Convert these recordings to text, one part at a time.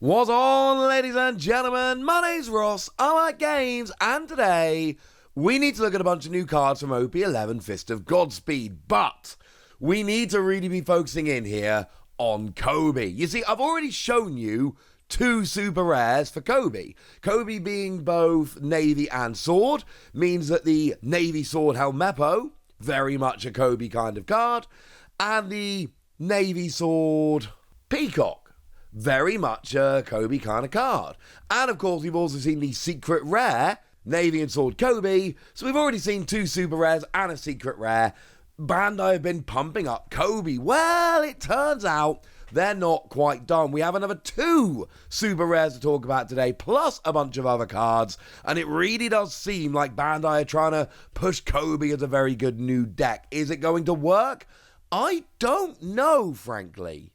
What's on, ladies and gentlemen? My name's Ross, I'm at Games, and today we need to look at a bunch of new cards from OP-11 Fist of Godspeed, but we need to really be focusing in here on Koby. You see, I've already shown you two super rares for Koby. Koby being both Navy and Sword, means that the Navy Sword Helmeppo, very much a Koby kind of card, and the Navy Sword Peacock, very much a Koby kind of card. And of course, we've also seen the secret rare, Navy and Sword Koby. So we've already seen two super rares and a secret rare. Bandai have been pumping up Koby. Well, it turns out they're not quite done. We have another two super rares to talk about today, plus a bunch of other cards. And it really does seem like Bandai are trying to push Koby as a very good new deck. Is it going to work? I don't know, frankly.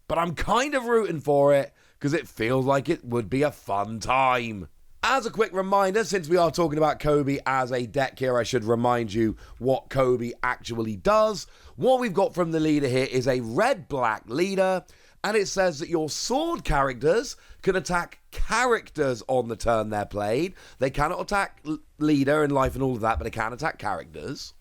But I'm kind of rooting for it because it feels like it would be a fun time. As a quick reminder, since we are talking about Koby as a deck here, I should remind you what Koby actually does. What we've got from the leader here is a red-black leader, and it says that your sword characters can attack characters on the turn they're played. They cannot attack leader and life and all of that, but they can attack characters.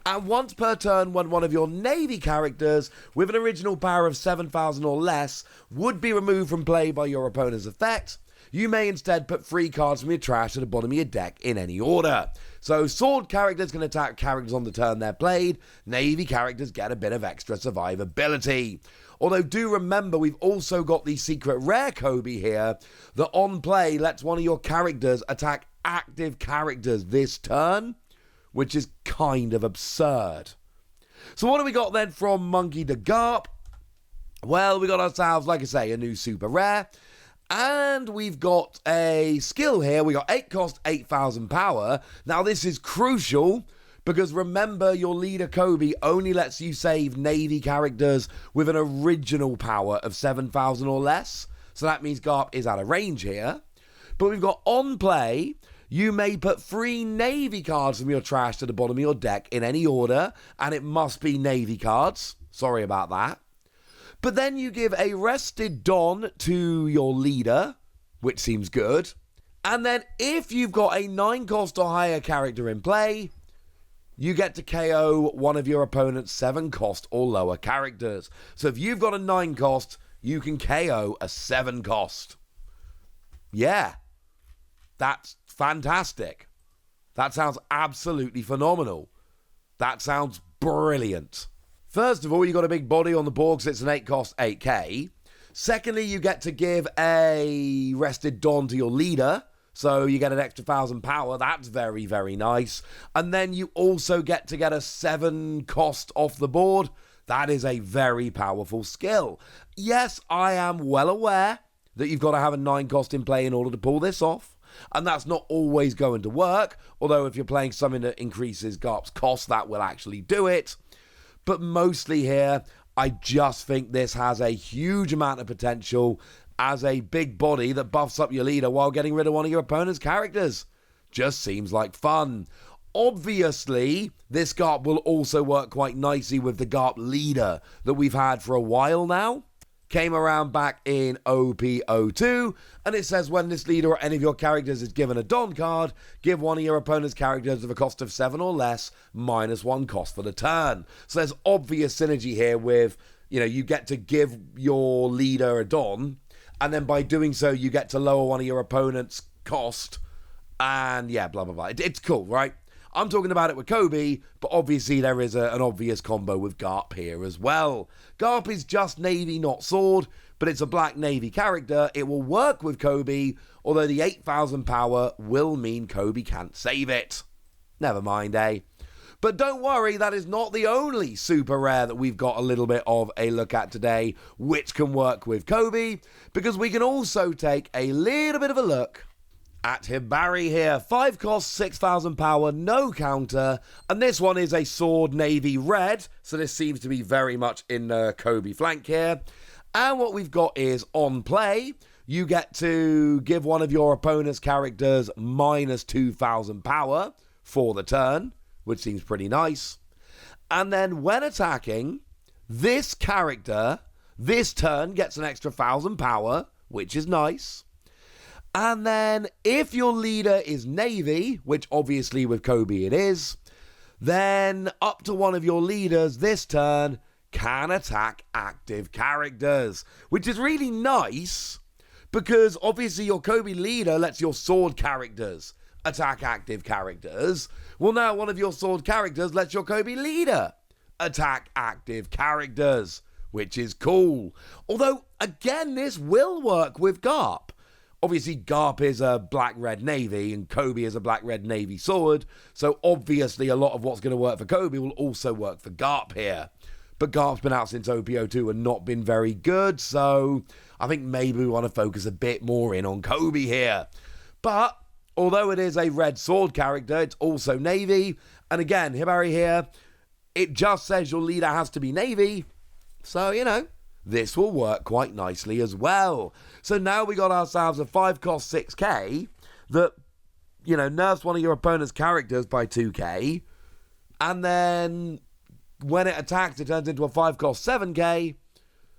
And once per turn, when one of your Navy characters with an original power of 7,000 or less would be removed from play by your opponent's effect, you may instead put 3 cards from your trash at the bottom of your deck in any order. So sword characters can attack characters on the turn they're played. Navy characters get a bit of extra survivability. Although do remember, we've also got the secret rare Koby here that on play lets one of your characters attack active characters this turn, which is kind of absurd. So what do we got then from Monkey to Garp? Well, we got ourselves, like I say, a new super rare. And we've got a skill here. We got 8 cost, 8,000 power. Now this is crucial because remember, your leader Koby only lets you save Navy characters with an original power of 7,000 or less. So that means Garp is out of range here. But we've got on play, you may put 3 Navy cards from your trash to the bottom of your deck in any order, and it must be Navy cards. Sorry about that. But then you give a rested Don to your leader, which seems good. And then if you've got a 9 cost or higher character in play, you get to KO one of your opponent's 7 cost or lower characters. So if you've got a 9 cost, you can KO a 7 cost. Yeah. That's fantastic. That sounds absolutely phenomenal. That sounds brilliant. First of all, you got a big body on the board because it's an 8 cost 8k. Secondly, you get to give a rested Don to your leader, so you get an extra 1,000 power. That's very, very nice. And then you also get to get a 7 cost off the board. That is a very powerful skill. Yes, I am well aware that you've got to have a 9 cost in play in order to pull this off. And that's not always going to work, although if you're playing something that increases Garp's cost, that will actually do it. But mostly here, I just think this has a huge amount of potential as a big body that buffs up your leader while getting rid of one of your opponent's characters. Just seems like fun. Obviously, this Garp will also work quite nicely with the Garp leader that we've had for a while now. Came around back in OP-02, and it says when this leader or any of your characters is given a Don card, give one of your opponent's characters with a cost of 7 or less, -1 cost for the turn. So there's obvious synergy here with, you get to give your leader a Don, and then by doing so, you get to lower one of your opponent's cost, and yeah, blah, blah, blah. It's cool, right? I'm talking about it with Koby, but obviously there is an obvious combo with Garp here as well. Garp is just Navy, not Sword, but it's a black Navy character. It will work with Koby, although the 8,000 power will mean Koby can't save it. Never mind, eh? But don't worry, that is not the only super rare that we've got a little bit of a look at today, which can work with Koby, because we can also take a little bit of a look at Hibari here. 5 cost, 6,000 power, no counter. And this one is a Sword Navy red. So this seems to be very much in the Koby flank here. And what we've got is on play, you get to give one of your opponent's characters -2,000 power for the turn, which seems pretty nice. And then when attacking, this character, this turn gets an extra 1,000 power which is nice. And then if your leader is Navy, which obviously with Koby it is, then up to one of your leaders this turn can attack active characters, which is really nice because obviously your Koby leader lets your sword characters attack active characters. Well, now one of your sword characters lets your Koby leader attack active characters, which is cool. Although, again, this will work with Garp. Obviously, Garp is a black-red navy, and Koby is a black-red navy sword, so obviously a lot of what's going to work for Koby will also work for Garp here. But Garp's been out since OP-02 and not been very good, so I think maybe we want to focus a bit more in on Koby here. But, although it is a red sword character, it's also navy, and again, Hibari here, it just says your leader has to be navy, so, you know, this will work quite nicely as well. So now we got ourselves a 5-cost 6k that, you know, nerfs one of your opponent's characters by 2k. And then when it attacks, it turns into a 5-cost 7k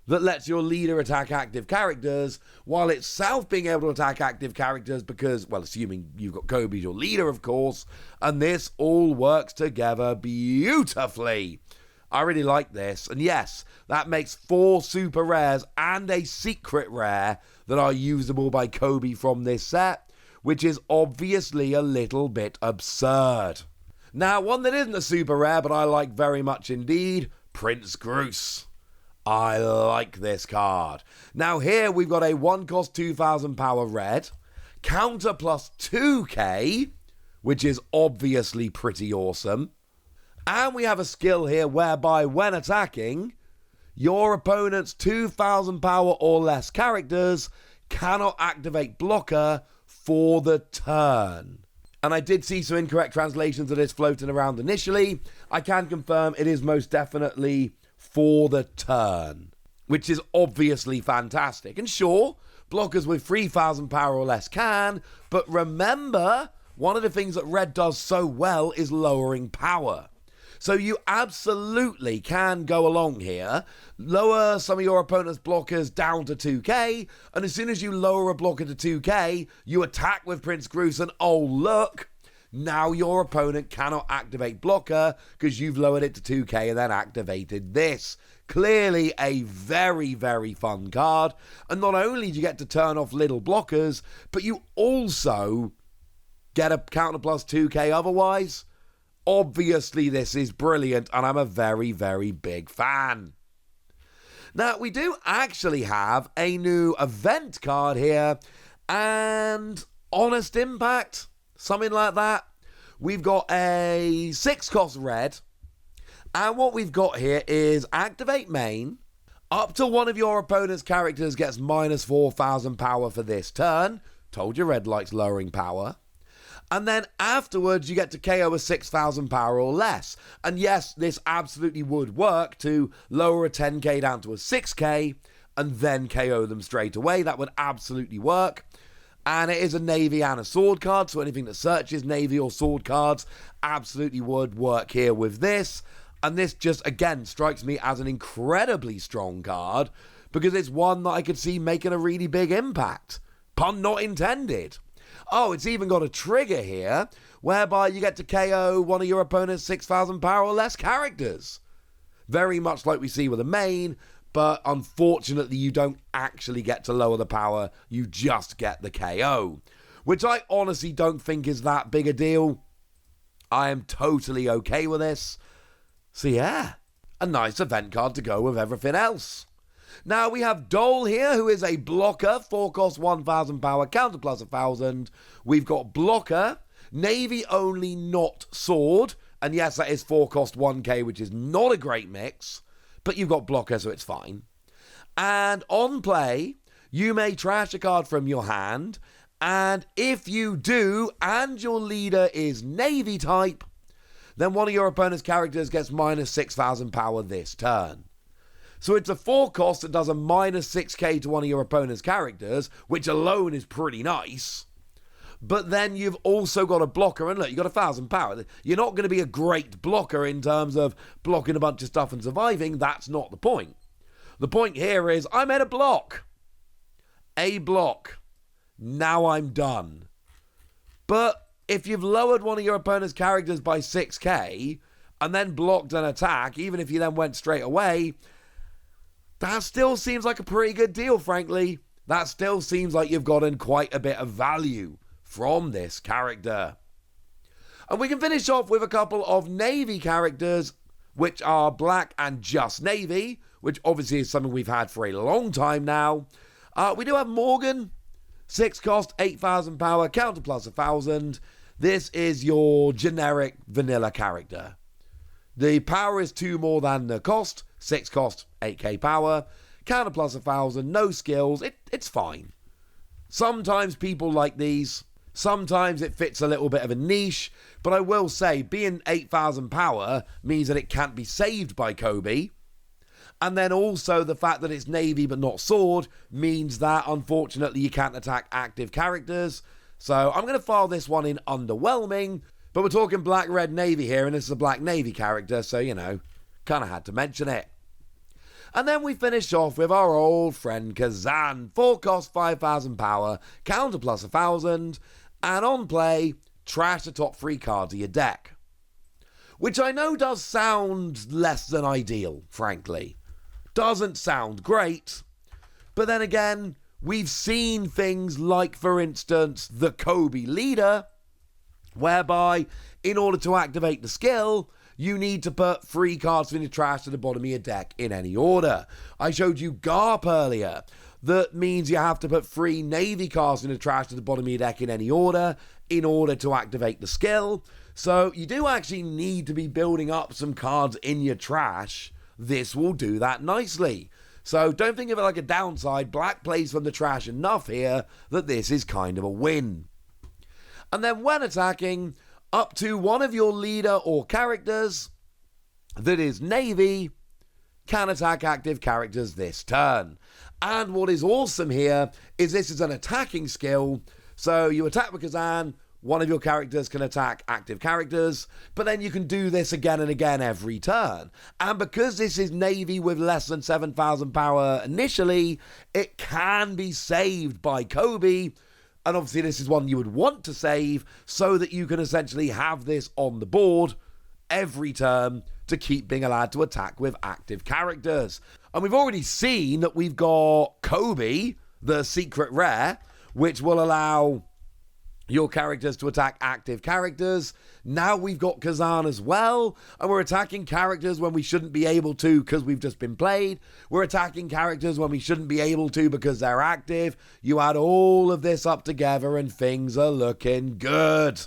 that lets your leader attack active characters while itself being able to attack active characters because, well, assuming you've got Koby as your leader, of course. And this all works together beautifully. I really like this, and yes, that makes 4 super rares and a secret rare that are usable by Koby from this set, which is obviously a little bit absurd. Now, one that isn't a super rare, but I like very much indeed, Prince Groose. I like this card. Now here we've got a 1-cost 2,000 power red, counter plus 2k, which is obviously pretty awesome. And we have a skill here whereby when attacking, your opponent's 2,000 power or less characters cannot activate blocker for the turn. And I did see some incorrect translations of this floating around initially. I can confirm it is most definitely for the turn, which is obviously fantastic. And sure, blockers with 3,000 power or less can, but remember, one of the things that red does so well is lowering power. So you absolutely can go along here, lower some of your opponent's blockers down to 2k, and as soon as you lower a blocker to 2k, you attack with Prince Groose, and oh look, now your opponent cannot activate blocker because you've lowered it to 2k and then activated this. Clearly a very, very fun card, and not only do you get to turn off little blockers, but you also get a counter plus 2k otherwise. Obviously, this is brilliant, and I'm a very, very big fan. Now, we do actually have a new event card here, and Honest Impact, something like that. We've got a 6-cost red, and what we've got here is activate main. Up to one of your opponent's characters gets minus 4,000 power for this turn. Told you red likes lowering power. And then afterwards, you get to KO a 6,000 power or less. And yes, this absolutely would work to lower a 10k down to a 6k and then KO them straight away. That would absolutely work. And it is a navy and a sword card, so anything that searches navy or sword cards absolutely would work here with this. And this just, again, strikes me as an incredibly strong card because it's one that I could see making a really big impact. Pun not intended. Oh, it's even got a trigger here, whereby you get to KO one of your opponent's 6,000 power or less characters. Very much like we see with a main, but unfortunately you don't actually get to lower the power, you just get the KO. Which I honestly don't think is that big a deal. I am totally okay with this. So yeah, a nice event card to go with everything else. Now we have Dole here, who is a blocker, 4-cost 1,000 power, counter plus 1,000. We've got blocker, navy only, not sword. And yes, that is 4-cost 1k, which is not a great mix, but you've got blocker, so it's fine. And on play, you may trash a card from your hand, and if you do, and your leader is navy type, then one of your opponent's characters gets minus 6,000 power this turn. So it's a 4-cost that does a minus 6k to one of your opponent's characters, which alone is pretty nice. But then you've also got a blocker, and look, you've got 1,000 power. You're not going to be a great blocker in terms of blocking a bunch of stuff and surviving. That's not the point. The point here is, I made a block. A block. Now I'm done. But if you've lowered one of your opponent's characters by 6k and then blocked an attack, even if you then went straight away, that still seems like a pretty good deal, frankly. That still seems like you've gotten quite a bit of value from this character. And we can finish off with a couple of Navy characters, which are black and just Navy, which obviously is something we've had for a long time now. We do have Morgan, 6 cost, 8,000 power, counter plus 1,000. This is your generic vanilla character. The power is 2 more than the cost, 6 cost, 8k power, counter plus 1,000, no skills, it's fine. Sometimes people like these, sometimes it fits a little bit of a niche, but I will say being 8,000 power means that it can't be saved by Koby. And then also the fact that it's Navy but not sword means that unfortunately you can't attack active characters. So I'm going to file this one in underwhelming, but we're talking black, red, Navy here, and this is a black Navy character, so you know, kind of had to mention it. And then we finish off with our old friend Kazan, 4 cost, 5,000 power, counter plus 1,000, and on play, trash the top 3 cards of your deck. Which I know does sound less than ideal, frankly. Doesn't sound great, but then again, we've seen things like, for instance, the Koby leader, whereby in order to activate the skill, you need to put 3 cards from your trash to the bottom of your deck in any order. I showed you Garp earlier. That means you have to put 3 Navy cards in the trash to the bottom of your deck in any order in order to activate the skill. So you do actually need to be building up some cards in your trash. This will do that nicely. So don't think of it like a downside. Black plays from the trash enough here that this is kind of a win. And then when attacking, up to one of your leader or characters that is Navy can attack active characters this turn. And what is awesome here is this is an attacking skill. So you attack with Kazan, one of your characters can attack active characters, but then you can do this again and again every turn. And because this is Navy with less than 7,000 power initially, it can be saved by Koby. And obviously this is one you would want to save so that you can essentially have this on the board every turn to keep being allowed to attack with active characters. And we've already seen that we've got Koby, the secret rare, which will allow your characters to attack active characters. Now we've got Kazan as well, and we're attacking characters when we shouldn't be able to because we've just been played. We're attacking characters when we shouldn't be able to because they're active. You add all of this up together and things are looking good.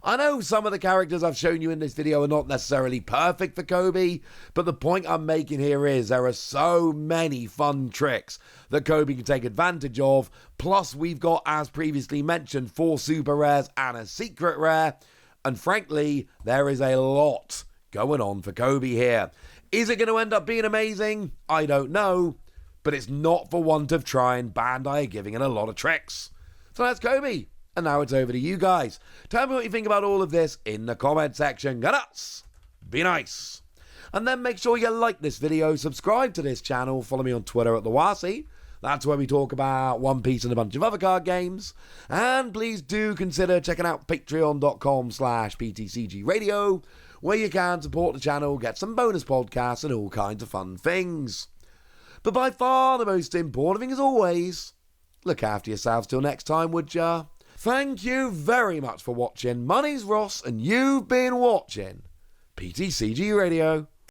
I know some of the characters I've shown you in this video are not necessarily perfect for Koby, but the point I'm making here is there are so many fun tricks that Koby can take advantage of, plus we've got, as previously mentioned, 4 super rares and a secret rare, and frankly, there is a lot going on for Koby here. Is it going to end up being amazing? I don't know, but it's not for want of trying. Bandai are giving it a lot of tricks. So that's Koby. And now it's over to you guys. Tell me what you think about all of this in the comment section. Go nuts! Be nice! And then make sure you like this video, subscribe to this channel, follow me on Twitter at TheWasi. That's where we talk about One Piece and a bunch of other card games. And please do consider checking out patreon.com/PTCG Radio, where you can support the channel, get some bonus podcasts and all kinds of fun things. But by far the most important thing as always, look after yourselves till next time, would ya? Thank you very much for watching. My name's Ross, and you've been watching PTCG Radio.